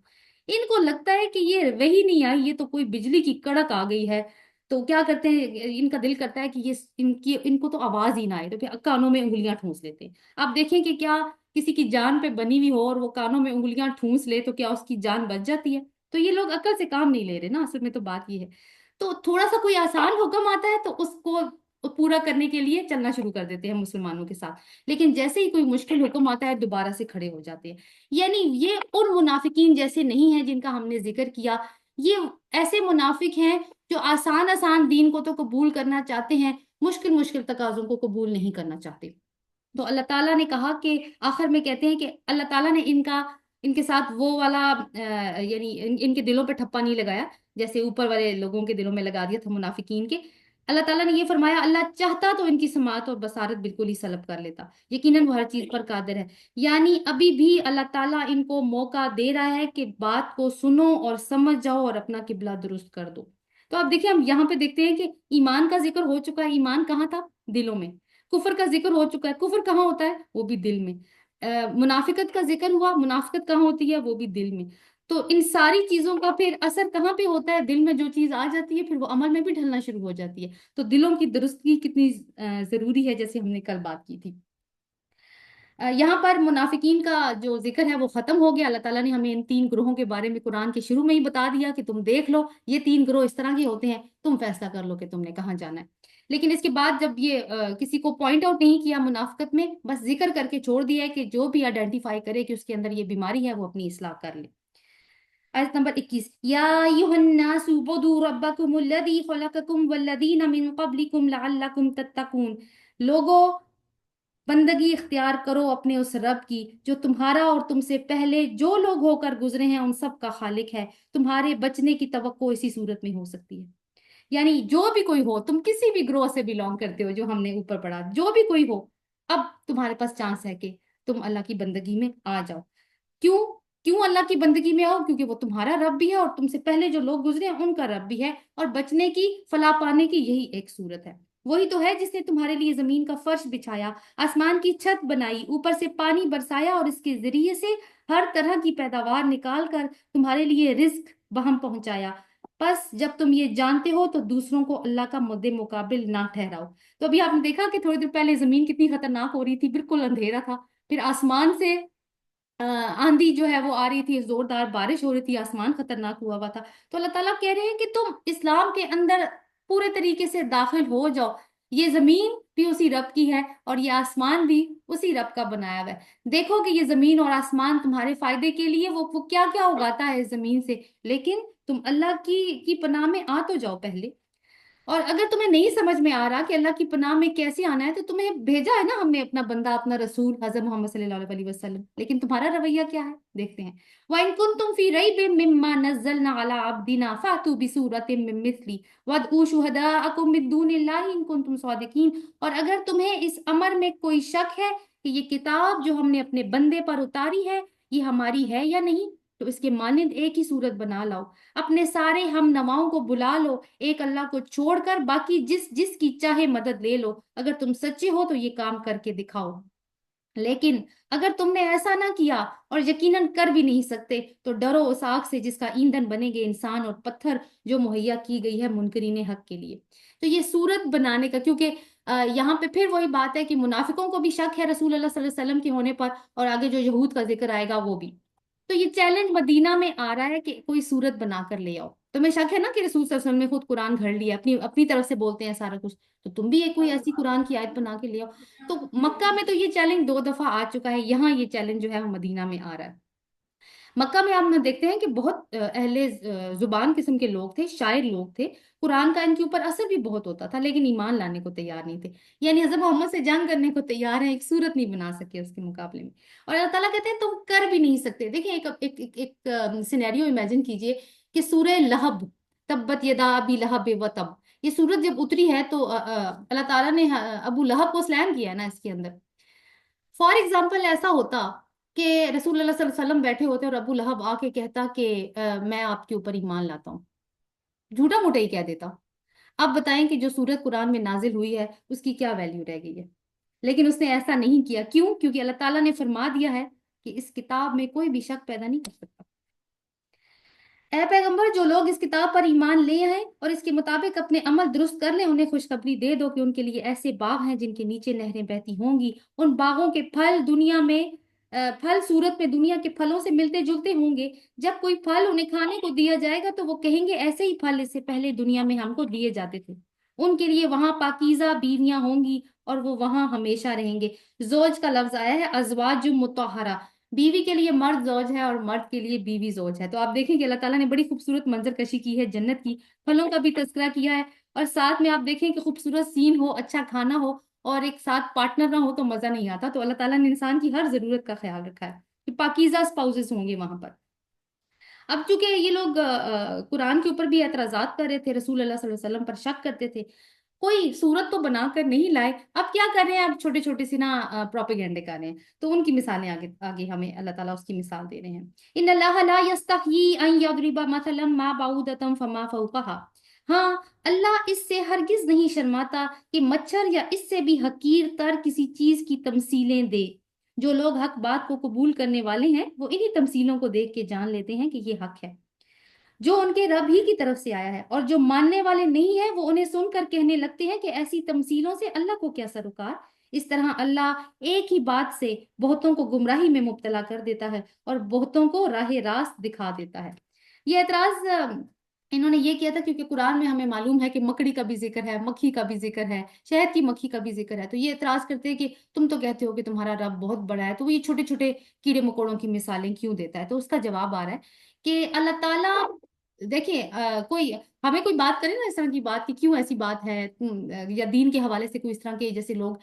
इनको लगता है कि ये वही नहीं आई, ये तो कोई बिजली की कड़क आ गई है। तो क्या करते हैं, इनका दिल करता है कि ये इनको तो आवाज ही ना आए, तो फिर कानों में उंगलियां ठूंस लेते हैं। आप देखें कि क्या किसी की जान पे बनी हुई हो और वो कानों में उंगलियां ठूंस ले, तो क्या उसकी जान बच जाती है? तो ये लोग अक्ल से काम नहीं ले रहे ना, असल में तो बात ये है। तो थोड़ा सा कोई आसान हुक्म आता है तो उसको पूरा करने के लिए चलना शुरू कर देते हैं मुसलमानों के साथ, लेकिन जैसे ही कोई मुश्किल हुक्म आता है दोबारा से खड़े हो जाते हैं। यानी ये उन मुनाफिकीन जैसे नहीं है जिनका हमने जिक्र किया। ये ऐसे मुनाफिक हैं जो आसान आसान दीन को तो कबूल करना चाहते हैं, मुश्किल मुश्किल तकाजों को कबूल नहीं करना चाहते। तो अल्लाह ताला ने कहा कि आखिर में कहते हैं कि अल्लाह ताला ने इनके साथ वो वाला यानी इनके दिलों पे ठप्पा नहीं लगाया जैसे ऊपर वाले लोगों के दिलों में लगा दिया था मुनाफिकीन के। अल्लाह ताला ने ये फरमाया, अल्लाह चाहता तो इनकी समात और बसारत बिल्कुल ही सलब कर लेता, यकीनन वो हर चीज पर कादिर है। यानी अभी भी अल्लाह ताला इनको मौका दे रहा है कि बात को सुनो और समझ जाओ और अपना किबला दुरुस्त कर दो। तो आप देखिए, हम यहाँ पे देखते हैं कि ईमान का जिक्र हो चुका है। ईमान कहाँ था? दिलों में। कुफर का जिक्र हो चुका है। कुफर कहाँ होता है? वो भी दिल में। मुनाफिकत का जिक्र हुआ। मुनाफिकत कहाँ होती है? वो भी दिल में। तो इन सारी चीजों का फिर असर कहाँ पे होता है? दिल में जो चीज आ जाती है फिर वो अमल में भी ढलना शुरू हो जाती है। तो दिलों की दुरुस्ती कितनी जरूरी है, जैसे हमने कल बात की थी। यहाँ पर मुनाफिकीन का जो जिक्र है वो खत्म हो गया। अल्लाह ताला ने हमें इन तीन ग्रोहों के बारे में कुरान के शुरू में ही बता दिया कि तुम देख लो, ये तीन ग्रोह इस तरह के होते हैं, तुम फैसला कर लो कि तुमने कहाँ जाना है। लेकिन इसके बाद जब ये किसी को पॉइंट आउट नहीं किया मुनाफिकत में, बस जिक्र करके छोड़ दिया है कि जो भी आइडेंटिफाई करे कि उसके अंदर ये बीमारी है वो अपनी इस्लाह कर ले। आयत नंबर 21, या अय्युहन्नासु उबुदू रब्बकुमुल्लज़ी खलक़कुम वल्लज़ीना मिन क़ब्लिकुम लअल्लकुम तत्तकून। लोगो, बंदगी इख्तियार करो अपने उस रब की जो तुम्हारा और तुमसे पहले जो लोग होकर गुजरे हैं उन सब का खालिक है। तुम्हारे बचने की तवक्को इसी सूरत में हो सकती है। यानी जो भी कोई हो, तुम किसी भी ग्रोह से बिलोंग करते हो, जो हमने ऊपर पढ़ा, जो भी कोई हो, अब तुम्हारे पास चांस है कि तुम अल्लाह की बंदगी में आ जाओ। क्यों? क्यों अल्लाह की बंदगी में आओ? क्योंकि वो तुम्हारा रब भी है और तुमसे पहले जो लोग गुजरे हैं उनका रब भी है, और बचने की, फलाह पाने की यही एक सूरत है। वही तो है जिसने तुम्हारे लिए जमीन का फर्श बिछाया, आसमान की छत बनाई, ऊपर से पानी बरसाया और इसके जरिए से हर तरह की पैदावार निकाल कर तुम्हारे लिए रिस्क बहम पहुंचाया। बस जब तुम ये जानते हो तो दूसरों को अल्लाह का मद्दे मुकाबिल ना ठहराओ। तो अभी आपने देखा कि थोड़ी देर पहले जमीन कितनी खतरनाक हो रही थी, बिल्कुल अंधेरा था, फिर आसमान से आंधी जो है वो आ रही थी, जोरदार बारिश हो रही थी, आसमान खतरनाक हुआ हुआ था। तो अल्लाह ताला कह रहे हैं कि तुम इस्लाम के अंदर पूरे तरीके से दाखिल हो जाओ। ये जमीन भी उसी रब की है और ये आसमान भी उसी रब का बनाया हुआ है। देखो कि ये जमीन और आसमान तुम्हारे फायदे के लिए वो क्या क्या उगाता है इस जमीन से, लेकिन तुम अल्लाह की पनाह में आ तो जाओ पहले। और अगर तुम्हें नहीं समझ में आ रहा कि अल्लाह की पनाह में कैसे आना है, तो तुम्हें भेजा है ना हमने अपना बंदा, अपना रसूल हजरत मोहम्मद सल्लल्लाहु अलैहि वसल्लम, लेकिन तुम्हारा रवैया क्या है देखते हैं। व इन कुंतुम फी रैबिम मिम्मा नज़्ज़लना अला अब्दिना फातू बिसूरतिम मिन मिस्ली वदऊ शुहदाअकुम मिन दूनिल्लाहि इन कुंतुम सादिकीन। और अगर तुम्हें इस अमर में कोई शक है कि ये किताब जो हमने अपने बंदे पर उतारी है ये हमारी है या नहीं, तो इसके मानिंद एक ही सूरत बना लाओ, अपने सारे हम नवाओं को बुला लो, एक अल्लाह को छोड़कर बाकी जिस जिस की चाहे मदद ले लो। अगर तुम सच्चे हो तो ये काम करके दिखाओ। लेकिन अगर तुमने ऐसा ना किया और यकीनन कर भी नहीं सकते, तो डरो उस आग से जिसका ईंधन बनेंगे इंसान और पत्थर, जो मुहैया की गई है मुनकरीन हक के लिए। तो ये सूरत बनाने का, क्योंकि यहाँ पे फिर वही बात है कि मुनाफिकों को भी शक है रसूल अल्लाह सल्लल्लाहु अलैहि वसल्लम के होने पर, और आगे जो यहूद का जिक्र आएगा वो भी। तो ये चैलेंज मदीना में आ रहा है कि कोई सूरत बनाकर ले आओ। तुम्हें शक है ना कि रसूल सल्लल्लाहु अलैहि वसल्लम ने खुद कुरान घड़ लिया, अपनी अपनी तरफ से बोलते हैं सारा कुछ, तो तुम भी एक कोई ऐसी कुरान की आयत बना के ले आओ। तो मक्का में तो ये चैलेंज 2 दफा आ चुका है, यहाँ ये चैलेंज जो है वो मदीना में आ रहा है। मक्का में आप ना देखते हैं कि बहुत अहले जुबान किस्म के लोग थे, शायर लोग थे, कुरान का इनके ऊपर असर भी बहुत होता था, लेकिन ईमान लाने को तैयार नहीं थे। यानी हजरत मोहम्मद से जंग करने को तैयार है, एक सूरत नहीं बना सके उसके मुकाबले में। और अल्लाह ताला कहते हैं तुम कर भी नहीं सकते। देखिए एक एक एक, एक सिनेरियो इमेजिन कीजिए कि सूरह लहब, तब्बत यदा अबी लहब व तब, ये सूरत जब उतरी है तो अल्लाह ताला ने अबू लहब को सलाम किया है ना इसके अंदर। फॉर एग्जाम्पल ऐसा होता कि रसूल अल्लाह सल्लल्लाहु अलैहि वसल्लम बैठे होते और अबू लहब आके कहता कि मैं आपके ऊपर ईमान लाता हूँ, झूठा मूठा ही कह देता। अब बताएं कि जो सूरत कुरान में नाजिल हुई है उसकी क्या वैल्यू रह गई है। लेकिन उसने ऐसा नहीं किया, क्यों? क्योंकि अल्लाह ताला ने फरमा दिया है कि इस किताब में कोई भी शक पैदा नहीं कर सकता। ऐ पैगंबर, जो लोग इस किताब पर ईमान ले आए और इसके मुताबिक अपने अमल दुरुस्त कर लें, उन्हें खुशखबरी दे दो कि उनके लिए ऐसे बाग हैं जिनके नीचे नहरें बहती होंगी। उन बागों के फल दुनिया में फल सूरत में दुनिया के फलों से मिलते जुलते होंगे। जब कोई फल उन्हें खाने को दिया जाएगा तो वो कहेंगे ऐसे ही फल इससे पहले दुनिया में हमको दिए जाते थे। उनके लिए वहां पाकीज़ा बीवियां होंगी और वो वहां हमेशा रहेंगे। जोज का लफ्ज आया है अजवाज मुतहरा, बीवी के लिए मर्द जौज है और मर्द के लिए बीवी जौज है। तो आप देखेंगे अल्लाह ताला ने बड़ी खूबसूरत मंजर कशी की है जन्नत की, फलों का भी तस्करा किया है, और साथ में आप देखें कि खूबसूरत सीन हो, अच्छा खाना हो, और एक साथ पार्टनर ना हो तो मजा नहीं आता। तो अल्लाह ताला ने इंसान की हर जरूरत का ख्याल रखा है कि पाकीज़ा स्पाउसेस होंगे वहां पर। अब चूंकि ये लोग कुरान के ऊपर भी एतराजात कर रहे थे, रसूल अल्लाह सल्लल्लाहु अलैहि वसल्लम पर शक करते थे, कोई सूरत तो बनाकर नहीं लाए, अब क्या कर रहे हैं, अब छोटे छोटे सी ना प्रोपेगेंडे कर रहे हैं। तो उनकी मिसालें आगे आगे हमें अल्लाह ताला उसकी मिसाल दे रहे हैं। इन्नल्लाह ला यस्तही अन यदरिबा मसलन मा बाउदतम फमा फौकहा। हाँ, अल्लाह इससे हरगिज नहीं शर्माता कि मच्छर या इससे भी हकीर तर किसी चीज की तमसीलें दे। जो लोग हक बात को कबूल करने वाले हैं वो इन्हीं तमसीलों को देख के जान लेते हैं कि ये हक है जो उनके रब ही की तरफ से आया है, और जो मानने वाले नहीं है वो उन्हें सुनकर कहने लगते हैं कि ऐसी तमसीलों से अल्लाह को क्या सरोकार। इस तरह अल्लाह एक ही बात से बहुतों को गुमराही में मुब्तला कर देता है और बहुतों को राह रास्त दिखा देता है। ये एतराज इन्होंने ये किया था क्योंकि कुरान में हमें मालूम है कि मकड़ी का भी जिक्र है, मक्खी का भी जिक्र है, शहद की मक्खी का भी जिक्र है। तो ये एतराज करते हैं कि तुम तो कहते हो कि तुम्हारा रब बहुत बड़ा है, तो वो ये छोटे छोटे कीड़े मकोड़ों की मिसालें क्यों देता है। तो उसका जवाब आ रहा है کہ اللہ تعالیٰ دیکھیں کوئی ہمیں کوئی بات کرے نا اس طرح کی بات کہ کیوں ایسی بات ہے، یا دین کے حوالے سے کوئی اس طرح کے جیسے لوگ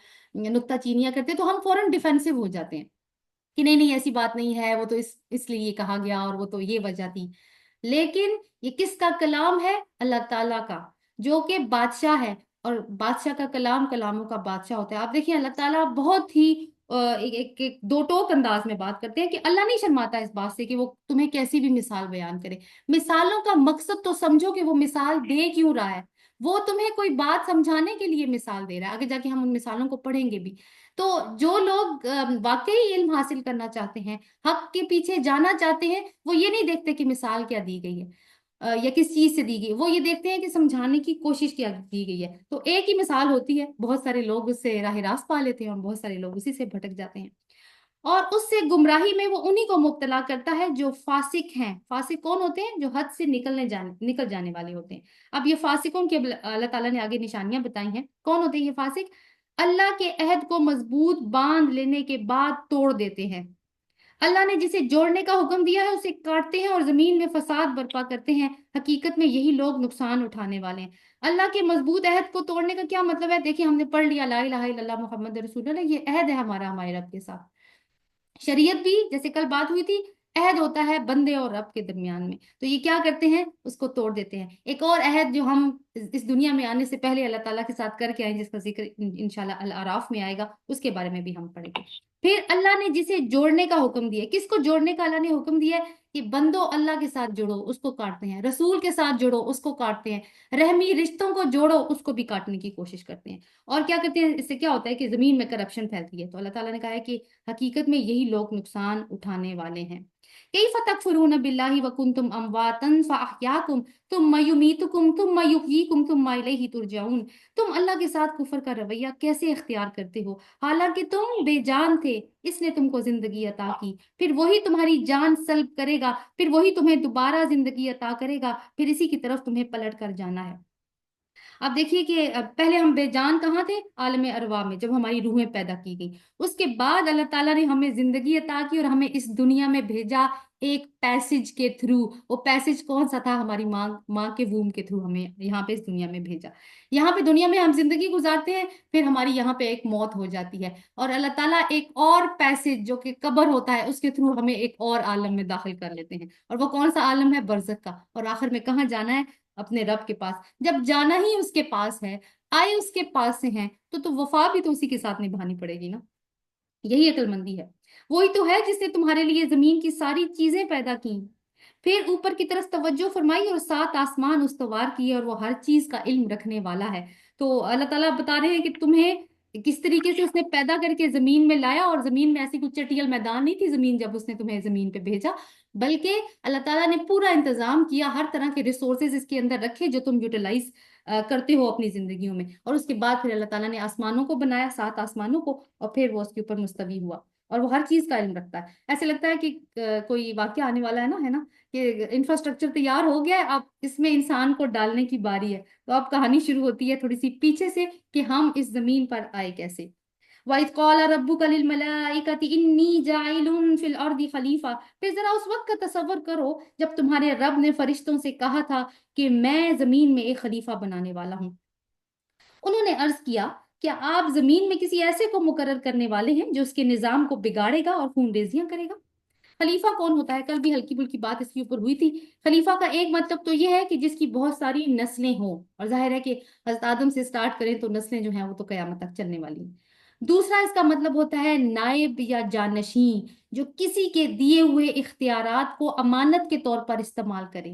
نکتہ چینیاں کرتے ہیں تو ہم فوراً ڈیفینسو ہو جاتے ہیں کہ نہیں نہیں ایسی بات نہیں ہے، وہ تو اس لیے یہ کہا گیا اور وہ تو یہ وجہ تھی۔ لیکن یہ کس کا کلام ہے؟ اللہ تعالیٰ کا، جو کہ بادشاہ ہے، اور بادشاہ کا کلام کلاموں کا بادشاہ ہوتا ہے۔ آپ دیکھیں اللہ تعالیٰ بہت ہی ایک دو ٹوک انداز میں بات کرتے ہیں کہ اللہ نہیں شرماتا اس بات سے کہ وہ تمہیں کیسی بھی مثال بیان کرے۔ مثالوں کا مقصد تو سمجھو کہ وہ مثال دے کیوں رہا ہے، وہ تمہیں کوئی بات سمجھانے کے لیے مثال دے رہا ہے۔ آگے جا کے ہم ان مثالوں کو پڑھیں گے بھی۔ تو جو لوگ واقعی علم حاصل کرنا چاہتے ہیں، حق کے پیچھے جانا چاہتے ہیں، وہ یہ نہیں دیکھتے کہ مثال کیا دی گئی ہے یا کس چیز سے دی گئی، وہ یہ دیکھتے ہیں کہ سمجھانے کی کوشش کیا کی گئی ہے۔ تو ایک ہی مثال ہوتی ہے، بہت سارے لوگ اس سے راہ راست پا لیتے ہیں اور بہت سارے لوگ اسی سے بھٹک جاتے ہیں، اور اس سے گمراہی میں وہ انہی کو مبتلا کرتا ہے جو فاسق ہیں۔ فاسق کون ہوتے ہیں؟ جو حد سے نکل جانے والے ہوتے ہیں۔ اب یہ فاسقوں کے اللہ تعالیٰ نے آگے نشانیاں بتائی ہیں۔ کون ہوتے ہیں یہ فاسق؟ اللہ کے عہد کو مضبوط باندھ لینے کے بعد توڑ دیتے ہیں۔ اللہ نے جسے جوڑنے کا حکم دیا ہے اسے کاٹتے ہیں اور زمین میں فساد برپا کرتے ہیں۔ حقیقت میں یہی لوگ نقصان اٹھانے والے ہیں۔ اللہ کے مضبوط عہد کو توڑنے کا کیا مطلب ہے؟ دیکھیں ہم نے پڑھ لیا لا الہ الا اللہ محمد رسول اللہ، یہ عہد ہے ہمارا ہمارے رب کے ساتھ۔ شریعت بھی جیسے کل بات ہوئی تھی، عہد ہوتا ہے بندے اور رب کے درمیان میں، تو یہ کیا کرتے ہیں؟ اس کو توڑ دیتے ہیں۔ ایک اور عہد جو ہم اس دنیا میں آنے سے پہلے اللہ تعالیٰ کے ساتھ کر کے آئیں، جس کا ذکر انشاءاللہ الاعراف میں آئے گا، اس کے بارے میں بھی ہم پڑھیں گے۔ پھر اللہ نے جسے جوڑنے کا حکم دیا، کس کو جوڑنے کا اللہ نے حکم دیا ہے؟ کہ بندو اللہ کے ساتھ جڑو، اس کو کاٹتے ہیں، رسول کے ساتھ جڑو، اس کو کاٹتے ہیں، رحمی رشتوں کو جوڑو، اس کو بھی کاٹنے کی کوشش کرتے ہیں۔ اور کیا کرتے ہیں؟ اس سے کیا ہوتا ہے کہ زمین میں کرپشن پھیلتی ہے۔ تو اللہ تعالیٰ نے کہا ہے کہ حقیقت میں یہی لوگ نقصان اٹھانے والے ہیں۔ کیف تکفرون باللہ وکنتم امواتا فاحیاکم ثم یمیتکم ثم یحییکم ثم الیہ ترجعون۔ تم اللہ کے ساتھ کفر کا رویہ کیسے اختیار کرتے ہو حالانکہ تم بے جان تھے، اس نے تم کو زندگی عطا کی، پھر وہی تمہاری جان سلب کرے گا، پھر وہی تمہیں دوبارہ زندگی عطا کرے گا، پھر اسی کی طرف تمہیں پلٹ کر جانا ہے۔ اب دیکھیے کہ پہلے ہم بے جان کہاں تھے؟ عالم ارواح میں، جب ہماری روحیں پیدا کی گئی۔ اس کے بعد اللہ تعالیٰ نے ہمیں زندگی عطا کی اور ہمیں اس دنیا میں بھیجا ایک پیسج کے تھرو۔ وہ پیسج کون سا تھا؟ ہماری ماں کے ووم کے تھرو ہمیں یہاں پہ اس دنیا میں بھیجا۔ یہاں پہ دنیا میں ہم زندگی گزارتے ہیں، پھر ہماری یہاں پہ ایک موت ہو جاتی ہے، اور اللہ تعالیٰ ایک اور پیسج جو کہ قبر ہوتا ہے اس کے تھرو ہمیں ایک اور عالم میں داخل کر لیتے ہیں، اور وہ کون سا عالم ہے؟ برزخ کا۔ اور آخر میں کہاں جانا ہے؟ اپنے رب کے پاس۔ جب جانا ہی اس کے پاس ہے، آئے اس کے پاس سے ہیں، تو وفا بھی تو اسی کے ساتھ نبھانی پڑے گی نا۔ یہی عقل مندی ہے۔ وہی تو ہے جس نے تمہارے لیے زمین کی ساری چیزیں پیدا کی، پھر اوپر کی طرف توجہ فرمائی اور 7 آسمان استوار کیے، اور وہ ہر چیز کا علم رکھنے والا ہے۔ تو اللہ تعالیٰ بتا رہے ہیں کہ تمہیں کس طریقے سے اس نے پیدا کر کے زمین میں لایا، اور زمین میں ایسی کچھ چٹیل میدان نہیں تھی زمین جب اس نے تمہیں زمین پہ بھیجا، بلکہ اللہ تعالیٰ نے پورا انتظام کیا، ہر طرح کے ریسورسز اس کے اندر رکھے جو تم یوٹیلائز کرتے ہو اپنی زندگیوں میں۔ اور اس کے بعد پھر اللہ تعالیٰ نے آسمانوں کو بنایا، 7 آسمانوں کو، اور پھر وہ اس کے اوپر مستوی ہوا، اور وہ ہر چیز کا علم رکھتا ہے۔ ایسے لگتا ہے کہ کوئی واقعہ آنے والا ہے نا کہ انفراسٹرکچر تیار ہو گیا ہے، اب اس میں انسان کو ڈالنے کی باری ہے۔ تو اب کہانی شروع ہوتی ہے تھوڑی سی پیچھے سے کہ ہم اس زمین پر آئے کیسے۔ وَإِذْ قَالَ رَبُّكَ لِلْمَلَائِكَةِ إِنِّي جَاعِلٌ فِي الْأَرْضِ خَلِيفَةً۔ پھر ذرا اس وقت کا تصور کرو جب تمہارے رب نے فرشتوں سے کہا تھا کہ میں زمین میں ایک خلیفہ بنانے والا ہوں۔ انہوں نے عرض کیا، کیا آپ زمین میں کسی ایسے کو مقرر کرنے والے ہیں جو اس کے نظام کو بگاڑے گا اور خون ریزیاں کرے گا؟ خلیفہ کون ہوتا ہے؟ کل بھی ہلکی پھلکی بات اس کے اوپر ہوئی تھی۔ خلیفہ کا ایک مطلب تو یہ ہے کہ جس کی بہت ساری نسلیں ہوں، اور ظاہر ہے کہ حضرت آدم سے سٹارٹ کریں تو نسلیں جو ہیں وہ تو قیامت تک چلنے والی ہیں۔ دوسرا اس کا مطلب ہوتا ہے نائب یا جانشین، جو کسی کے دیے ہوئے اختیارات کو امانت کے طور پر استعمال کرے۔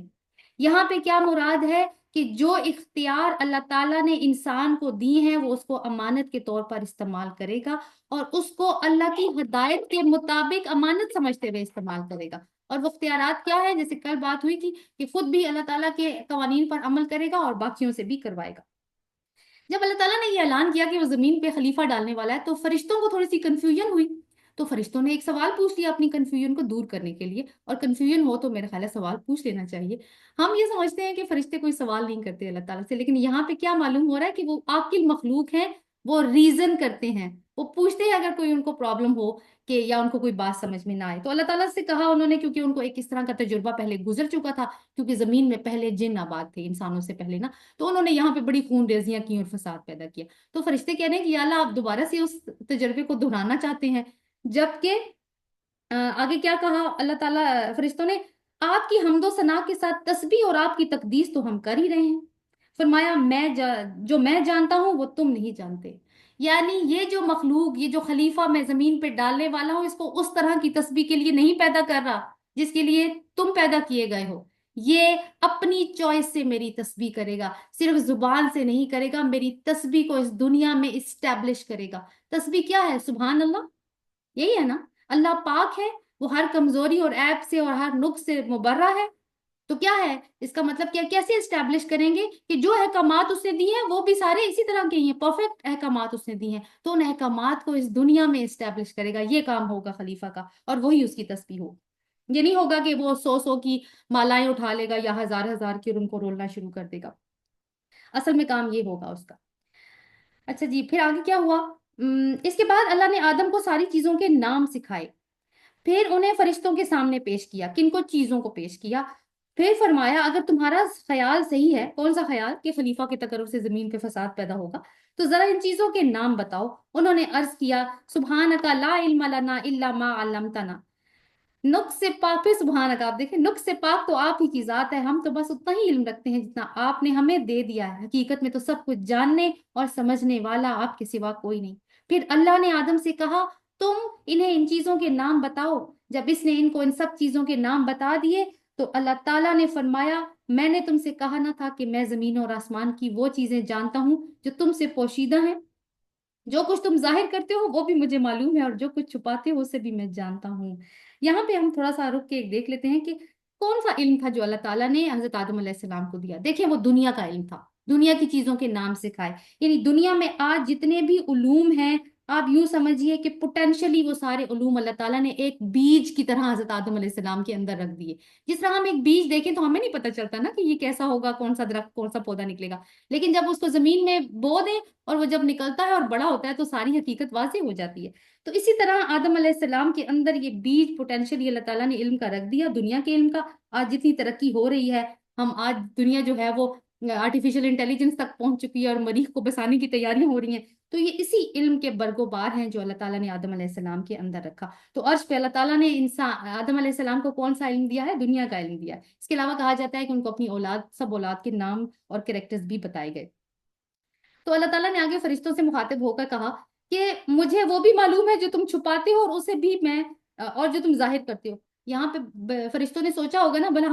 یہاں پہ کیا مراد ہے؟ کہ جو اختیار اللہ تعالیٰ نے انسان کو دی ہیں وہ اس کو امانت کے طور پر استعمال کرے گا، اور اس کو اللہ کی ہدایت کے مطابق امانت سمجھتے ہوئے استعمال کرے گا۔ اور وہ اختیارات کیا ہے؟ جیسے کل بات ہوئی تھی کہ خود بھی اللہ تعالیٰ کے قوانین پر عمل کرے گا اور باقیوں سے بھی کروائے گا۔ جب اللہ تعالیٰ نے یہ اعلان کیا کہ وہ زمین پہ خلیفہ ڈالنے والا ہے تو فرشتوں کو تھوڑی سی کنفیوژن ہوئی، تو فرشتوں نے ایک سوال پوچھ لیا اپنی کنفیوژن کو دور کرنے کے لیے، اور کنفیوژن ہو تو میرا خیال ہے سوال پوچھ لینا چاہیے۔ ہم یہ سمجھتے ہیں کہ فرشتے کوئی سوال نہیں کرتے اللہ تعالیٰ سے، لیکن یہاں پہ کیا معلوم ہو رہا ہے کہ وہ عاقل مخلوق ہیں، وہ ریزن کرتے ہیں، वो पूछते हैं अगर कोई उनको प्रॉब्लम हो कि या उनको कोई बात समझ में ना आए। तो अल्लाह ताला से कहा उन्होंने, क्योंकि उनको एक इस तरह का तजुर्बा पहले गुजर चुका था, क्योंकि जमीन में पहले जिन आबाद थे इंसानों से पहले ना, तो उन्होंने यहाँ पे बड़ी खून रेजियां की और फसाद पैदा किया। तो फरिश्ते कह रहे हैं कि या अल्लाह आप दोबारा से उस तजर्बे को दोहराना चाहते हैं। जबकि आगे क्या कहा अल्लाह ताला फरिश्तों ने, आपकी हम्दो सना के साथ तस्बीह और आपकी तकदीस तो हम कर ही रहे हैं। फरमाया जो मैं जानता हूं वो तुम नहीं जानते। यानी ये जो मखलूक, ये जो खलीफा मैं जमीन पे डालने वाला हूं, इसको उस तरह की तस्बीह के लिए नहीं पैदा कर रहा जिसके लिए तुम पैदा किए गए हो। ये अपनी चॉइस से मेरी तस्बीह करेगा, सिर्फ जुबान से नहीं करेगा, मेरी तस्बीह को इस दुनिया में इस्टेब्लिश करेगा। तस्बीह क्या है? सुभान अल्लाह, यही है ना। अल्लाह पाक है, वो हर कमजोरी और ऐब से और हर नुक्स से मुबर्रा है। तो क्या है इसका मतलब? क्या कैसे एस्टेब्लिश करेंगे कि जो अहकामात उसने दिए हैं वो भी सारे इसी तरह के ही हैं, परफेक्ट अहकामात उसने दिए हैं, तो उन अहकामात को इस दुनिया में एस्टेब्लिश करेगा। ये काम होगा खलीफा का, और वही उसकी तस्बीह हो। ये नहीं होगा कि वो सौ सौ की मालाएं उठा लेगा या हजार हजार की और उनको रोलना शुरू कर देगा। असल में काम ये होगा उसका। अच्छा जी, फिर आगे क्या हुआ? इसके बाद अल्लाह ने आदम को सारी चीजों के नाम सिखाए, फिर उन्हें फरिश्तों के सामने पेश किया। किनको? चीजों को पेश किया। फिर फरमाया अगर तुम्हारा ख्याल सही है, कौन सा ख्याल? कि खलीफा के तकर्रुफ से जमीन पे फसाद पैदा होगा, तो जरा इन चीजों के नाम बताओ। उन्होंने अर्ज किया सुब्हानका ला इल्मा लना इल्ला मा अल्लमतना। नुक्स से पाक, फिर सुभान अल्लाह। आप देखें, नुक्स से पाक तो आप ही की जात है, हम तो बस उतना ही इल्म रखते हैं जितना आपने हमें दे दिया है। हकीकत में तो सब कुछ जानने और समझने वाला आपके सिवा कोई नहीं। फिर अल्लाह ने आदम से कहा तुम इन्हें इन चीजों के नाम बताओ। जब इसने इनको इन सब चीजों के नाम बता दिए तो अल्लाह ताला ने फरमाया मैंने तुमसे कहा ना था कि मैं जमीन और आसमान की वो चीजें जानता हूँ जो तुमसे पोशीदा हैं। जो कुछ तुम जाहिर करते हो वो भी मुझे मालूम है, और जो कुछ छुपाते हो उसे भी मैं जानता हूँ। यहाँ पे हम थोड़ा सा रुक के देख लेते हैं कि कौन सा इल्म था जो अल्लाह ताला ने हजरत आदम अलैहिस्सलाम को दिया। देखिए, वो दुनिया का इल्म था, दुनिया की चीजों के नाम सिखाए। यानी दुनिया में आज जितने भी उलूम हैं, आप यूं समझिए कि पोटेंशियली वो सारे उलूम अल्लाह ताला ने एक बीज की तरह हजरत आदम अलैहिस्सलाम के अंदर रख दिए। जिस तरह हम एक बीज देखें तो हमें नहीं पता चलता ना कि ये कैसा होगा, कौन सा दरख्त, कौन सा पौधा निकलेगा, लेकिन जब उसको जमीन में बो दें और वो जब निकलता है और बड़ा होता है तो सारी हकीकत वाज़ेह हो जाती है। तो इसी तरह आदम अलैहिस्सलाम के अंदर ये बीज पोटेंशियल ये अल्लाह ताला ने इल्म का रख दिया, दुनिया के इल्म का। आज जितनी तरक्की हो रही है, हम आज दुनिया जो है वो आर्टिफिशियल इंटेलिजेंस तक पहुंच चुकी है और मरीख को बसाने की तैयारियां हो रही हैं। तो ये इसी इल्म के बरगोबार हैं जो अल्लाह ताला ने आदम अलैहिस्सलाम के अंदर रखा। तो अर्श पे अल्लाह ताला ने इंसान आदम अलैहिस्सलाम को कौन सा इल्म दिया है? दुनिया का इल्म दिया है। इसके अलावा कहा जाता है कि उनको अपनी औलाद, सब औलाद के नाम और कैरेक्टर्स भी बताए गए। तो अल्लाह ताला ने आगे फरिश्तों से मुखातिब होकर कहा कि मुझे वो भी मालूम है जो तुम छुपाते हो और उसे भी मैं और जो तुम जाहिर करते हो। यहाँ पे फरिश्तों ने सोचा होगा ना, भला